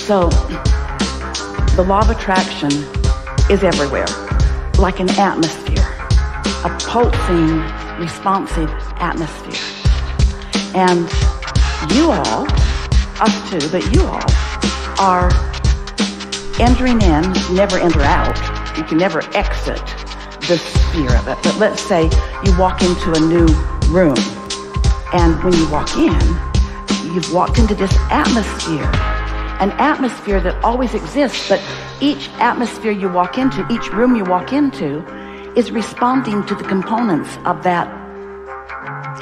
So the law of attraction is everywhere, like an atmosphere, a pulsing, responsive atmosphere. And you all, us too, but you all are entering in, never enter out. You can never exit the sphere of it. But let's say you walk into a new room, and when you walk in, you've walked into this atmosphere, an atmosphere that always exists, but each atmosphere you walk into, each room you walk into, is responding to the components of that.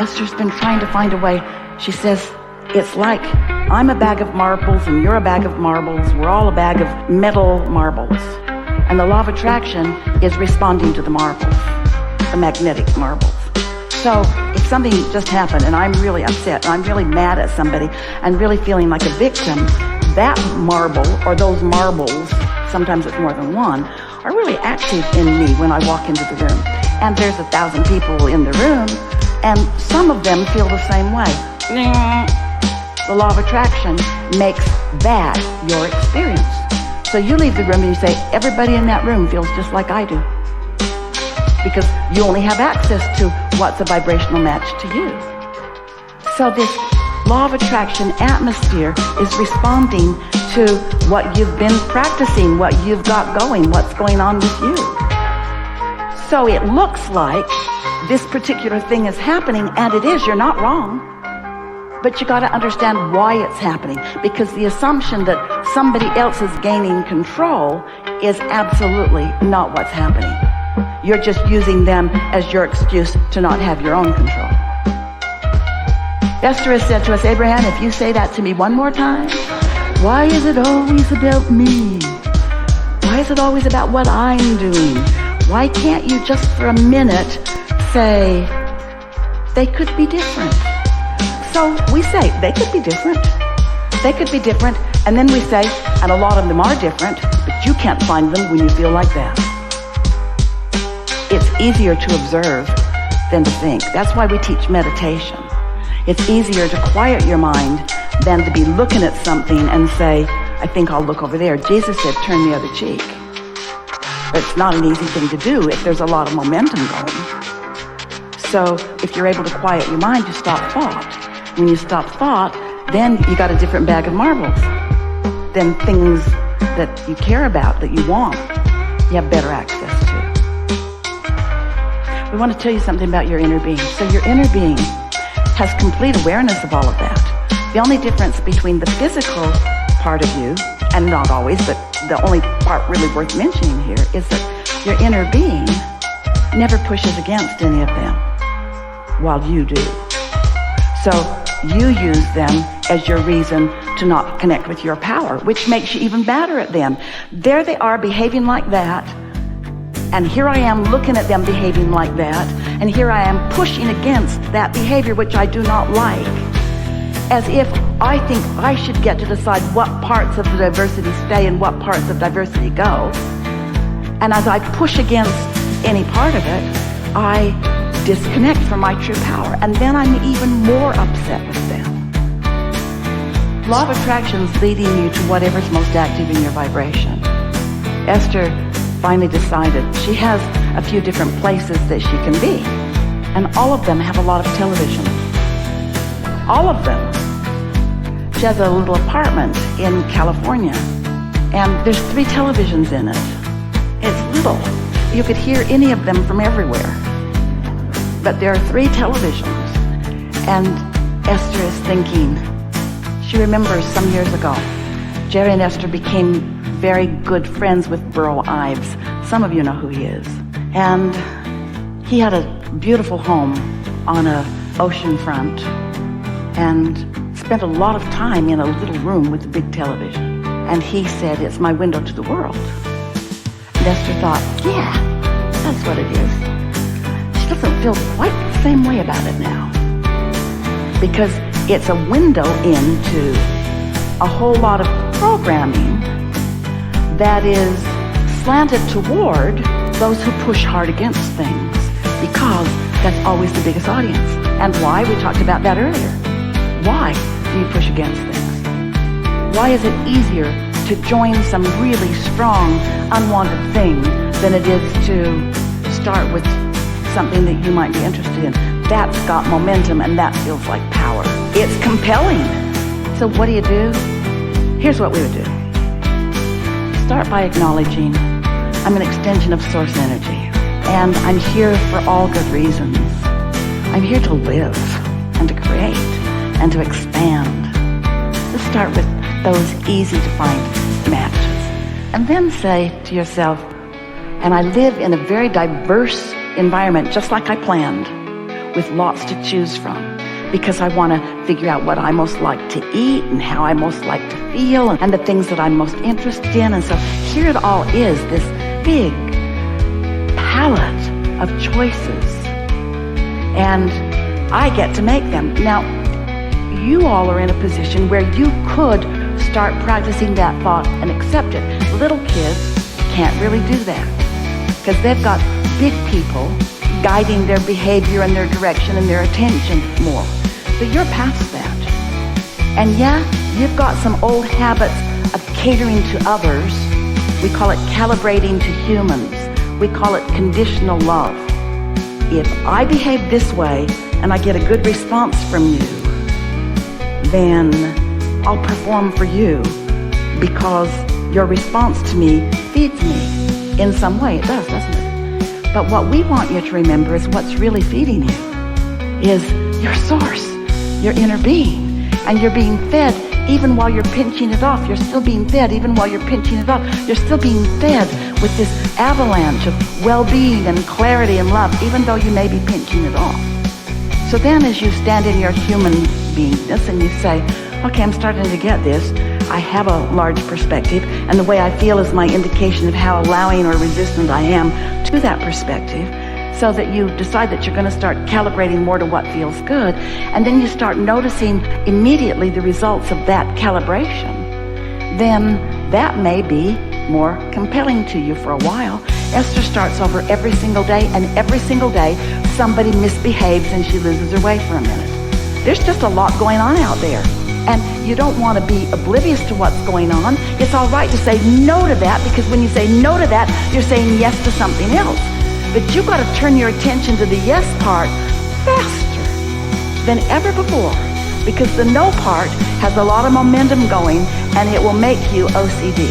Esther's been trying to find a way. She says, it's like I'm a bag of marbles and you're a bag of marbles. We're all a bag of metal marbles. And the law of attraction is responding to the marbles, the magnetic marbles. So if something just happened and I'm really upset and I'm really mad at somebody and really feeling like a victim, that marble or those marbles, sometimes it's more than one, are really active in me when I walk into the room. And there's 1,000 people in the room, and some of them feel the same way. The law of attraction makes that your experience. So you leave the room and you say, everybody in that room feels just like I do. Because you only have access to what's a vibrational match to you. So this law of attraction atmosphere is responding to what you've been practicing, what you've got going, what's going on with you. So it looks like this particular thing is happening, and it is, you're not wrong. But you got to understand why it's happening, because the assumption that somebody else is gaining control is absolutely not what's happening. You're just using them as your excuse to not have your own control. Esther has said to us, Abraham, if you say that to me one more time, why is it always about me? Why is it always about what I'm doing? Why can't you just for a minute say, they could be different? So we say, they could be different. They could be different. And then we say, and a lot of them are different, but you can't find them when you feel like that. It's easier to observe than to think. That's why we teach meditation. It's easier to quiet your mind than to be looking at something and say, I think I'll look over there. Jesus said, turn the other cheek. But it's not an easy thing to do if there's a lot of momentum going. So if you're able to quiet your mind, you stop thought. When you stop thought, then you got a different bag of marbles. Then things that you care about, that you want, you have better access to. We want to tell you something about your inner being. So your inner being has complete awareness of all of that. The only difference between the physical part of you, and not always, but the only part really worth mentioning here, is that your inner being never pushes against any of them, while you do. So you use them as your reason to not connect with your power, which makes you even badder at them. There they are behaving like that, and here I am looking at them behaving like that, and here I am pushing against that behavior which I do not like, as if I think I should get to decide what parts of the diversity stay and what parts of diversity go. And as I push against any part of it, I disconnect from my true power, and then I'm even more upset with them. Law of attraction is leading you to whatever's most active in your vibration. Esther finally decided she has a few different places that she can be, and all of them have a lot of television. All of them. She has a little apartment in California, and there's 3 televisions in it. It's little. You could hear any of them from everywhere. But there are 3 televisions, and Esther is thinking, she remembers some years ago, Jerry and Esther became very good friends with Burl Ives. Some of you know who he is. And he had a beautiful home on an ocean front and spent a lot of time in a little room with a big television. And he said, it's my window to the world. And Esther thought, yeah, that's what it is. She doesn't feel quite the same way about it now, because it's a window into a whole lot of programming that is slanted toward those who push hard against things, because that's always the biggest audience. And why? We talked about that earlier. Why do you push against things? Why is it easier to join some really strong, unwanted thing than it is to start with something that you might be interested in. That's got momentum, and that feels like power. It's compelling. So what do? Here's what we would do. Start by acknowledging I'm an extension of source energy, and I'm here for all good reasons. I'm here to live and to create and to expand. Let's start with those easy to find matches. And then say to yourself, and I live in a very diverse environment, just like I planned, with lots to choose from, because I want to figure out what I most like to eat and how I most like to feel and the things that I'm most interested in. And so here it all is, this big palette of choices. And I get to make them. Now, you all are in a position where you could start practicing that thought and accept it. Little kids can't really do that because they've got big people guiding their behavior and their direction and their attention more. But you're past that. And yeah, you've got some old habits of catering to others. We call it calibrating to humans. We call it conditional love. If I behave this way and I get a good response from you, then I'll perform for you because your response to me feeds me in some way. It does, doesn't it? But what we want you to remember is what's really feeding you is your source, your inner being. And you're being fed even while you're pinching it off. You're still being fed even while you're pinching it off. You're still being fed with this avalanche of well-being and clarity and love, even though you may be pinching it off. So then as you stand in your human beingness and you say, okay, I'm starting to get this. I have a large perspective, and the way I feel is my indication of how allowing or resistant I am to that perspective, so that you decide that you're going to start calibrating more to what feels good, and then you start noticing immediately the results of that calibration, then that may be more compelling to you for a while. Esther starts over every single day, and every single day somebody misbehaves and she loses her way for a minute. There's just a lot going on out there. And you don't want to be oblivious to what's going on. It's all right to say no to that, because when you say no to that, you're saying yes to something else. But you've got to turn your attention to the yes part faster than ever before, because the no part has a lot of momentum going, and it will make you OCD.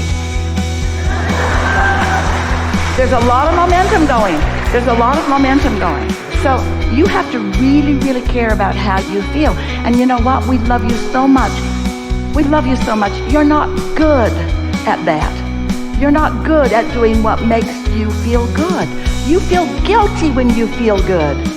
There's a lot of momentum going. There's a lot of momentum going. So you have to really, really care about how you feel. And you know what? We love you so much. We love you so much. You're not good at that. You're not good at doing what makes you feel good. You feel guilty when you feel good.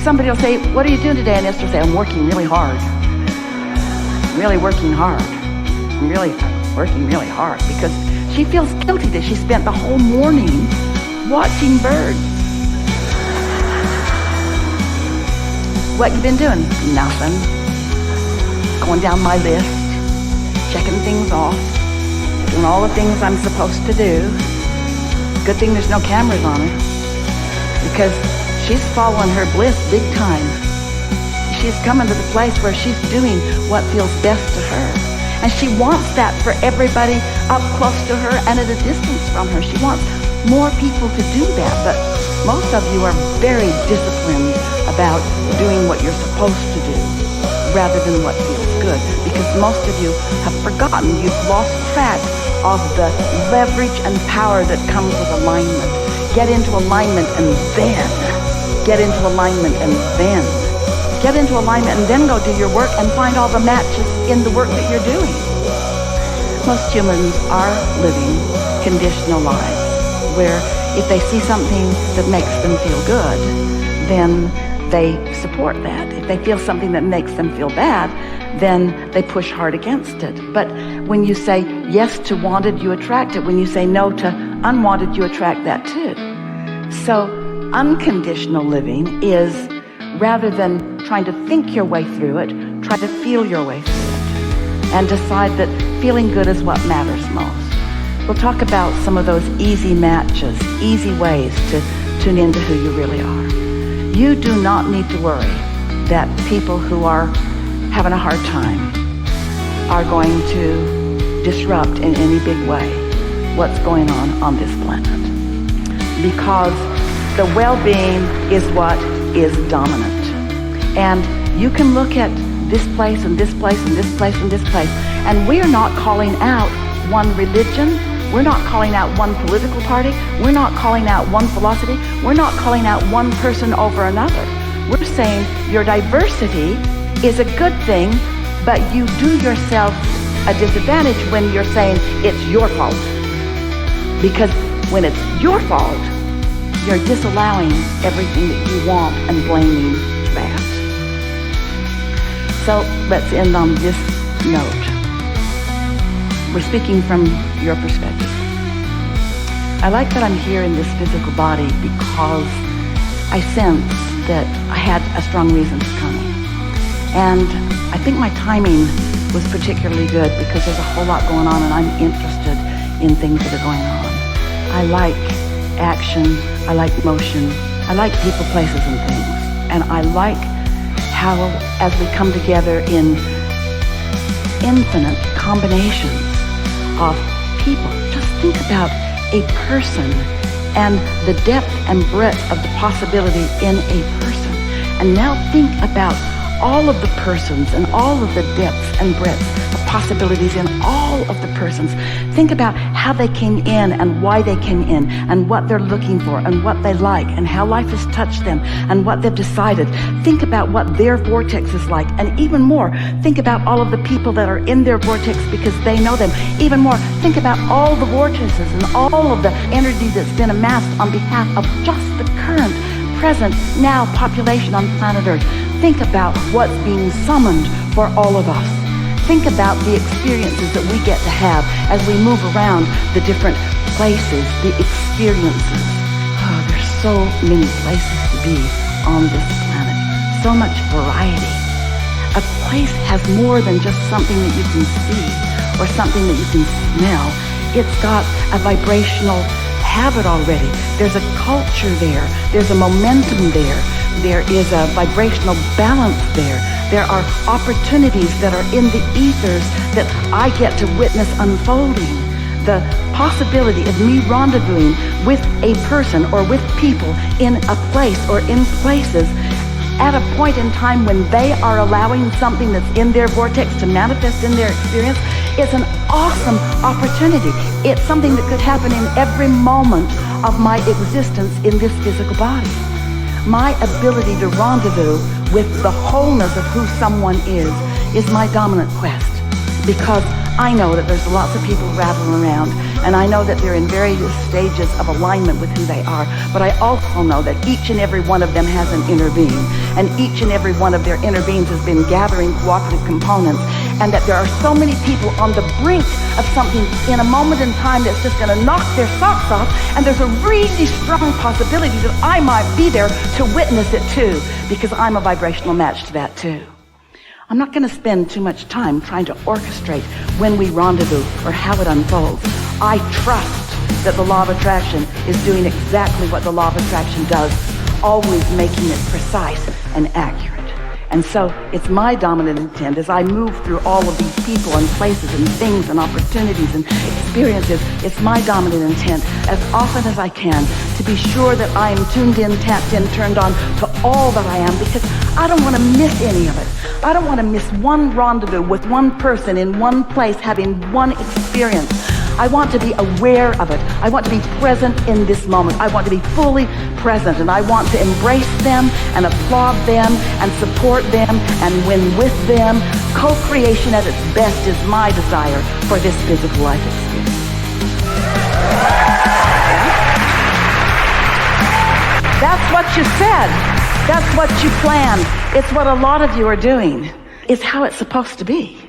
Somebody will say, what are you doing today? And Esther will say, I'm working really hard. I'm really working hard. I'm really working really hard, because she feels guilty that she spent the whole morning watching birds. What you been doing? Nothing. Going down my list, checking things off, doing all the things I'm supposed to do. Good thing there's no cameras on her, because she's following her bliss big time. She's coming to the place where she's doing what feels best to her. And she wants that for everybody up close to her and at a distance from her. She wants more people to do that, but most of you are very disciplined about doing what you're supposed to do rather than what feels good, because most of you have forgotten, you've lost track of the leverage and power that comes with alignment. Get into alignment and then get into alignment and then get into alignment and then go do your work and find all the matches in the work that you're doing. Most humans are living conditional lives where if they see something that makes them feel good, then they support that. If they feel something that makes them feel bad, then they push hard against it. But when you say yes to wanted, you attract it. When you say no to unwanted, you attract that too. So unconditional living is, rather than trying to think your way through it, try to feel your way through it and decide that feeling good is what matters most. We'll talk about some of those easy matches, easy ways to tune into who you really are. You do not need to worry that people who are having a hard time are going to disrupt in any big way what's going on this planet. Because the well-being is what is dominant. And you can look at this place and this place and this place and this place, and we're not calling out one religion. We're not calling out one political party. We're not calling out one philosophy. We're not calling out one person over another. We're saying your diversity is a good thing, but you do yourself a disadvantage when you're saying it's your fault. Because when it's your fault, you're disallowing everything that you want and blaming that. So let's end on this note. We're speaking from your perspective. I like that I'm here in this physical body because I sense that I had a strong reason for coming. And I think my timing was particularly good because there's a whole lot going on and I'm interested in things that are going on. I like action, I like motion, I like people, places, and things. And I like how, as we come together in infinite combinations of people, just think about a person and the depth and breadth of the possibility in a person. And now think about all of the persons and all of the depths and breadths of possibilities in all of the persons. Think about how they came in and why they came in and what they're looking for and what they like and how life has touched them and what they've decided. Think about what their vortex is like, and even more, think about all of the people that are in their vortex because they know them. Even more, think about all the vortices and all of the energy that's been amassed on behalf of just the current, present, now population on planet Earth. Think about what's being summoned for all of us. Think about the experiences that we get to have as we move around the different places, the experiences. Oh, there's so many places to be on this planet. So much variety. A place has more than just something that you can see or something that you can smell. It's got a vibrational habit already. There's a culture there. There's a momentum there. There is a vibrational balance there. There are opportunities that are in the ethers that I get to witness unfolding. The possibility of me rendezvousing with a person or with people in a place or in places at a point in time when they are allowing something that's in their vortex to manifest in their experience is an awesome opportunity. It's something that could happen in every moment of my existence in this physical body. My ability to rendezvous with the wholeness of who someone is my dominant quest. Because I know that there's lots of people rattling around, and I know that they're in various stages of alignment with who they are, but I also know that each and every one of them has an inner being, and each and every one of their inner beings has been gathering cooperative components, and that there are so many people on the brink of something in a moment in time that's just going to knock their socks off, and there's a really strong possibility that I might be there to witness it too, because I'm a vibrational match to that too. I'm not going to spend too much time trying to orchestrate when we rendezvous or how it unfolds. I trust that the law of attraction is doing exactly what the law of attraction does, always making it precise and accurate. And so it's my dominant intent as I move through all of these people and places and things and opportunities and experiences, it's my dominant intent as often as I can to be sure that I am tuned in, tapped in, turned on to all that I am, because I don't want to miss any of it. I don't want to miss one rendezvous with one person in one place having one experience. I want to be aware of it. I want to be present in this moment. I want to be fully present, and I want to embrace them and applaud them and support them and win with them. Co-creation at its best is my desire for this physical life experience. Yeah? That's what you said. That's what you planned. It's what a lot of you are doing. It's how it's supposed to be.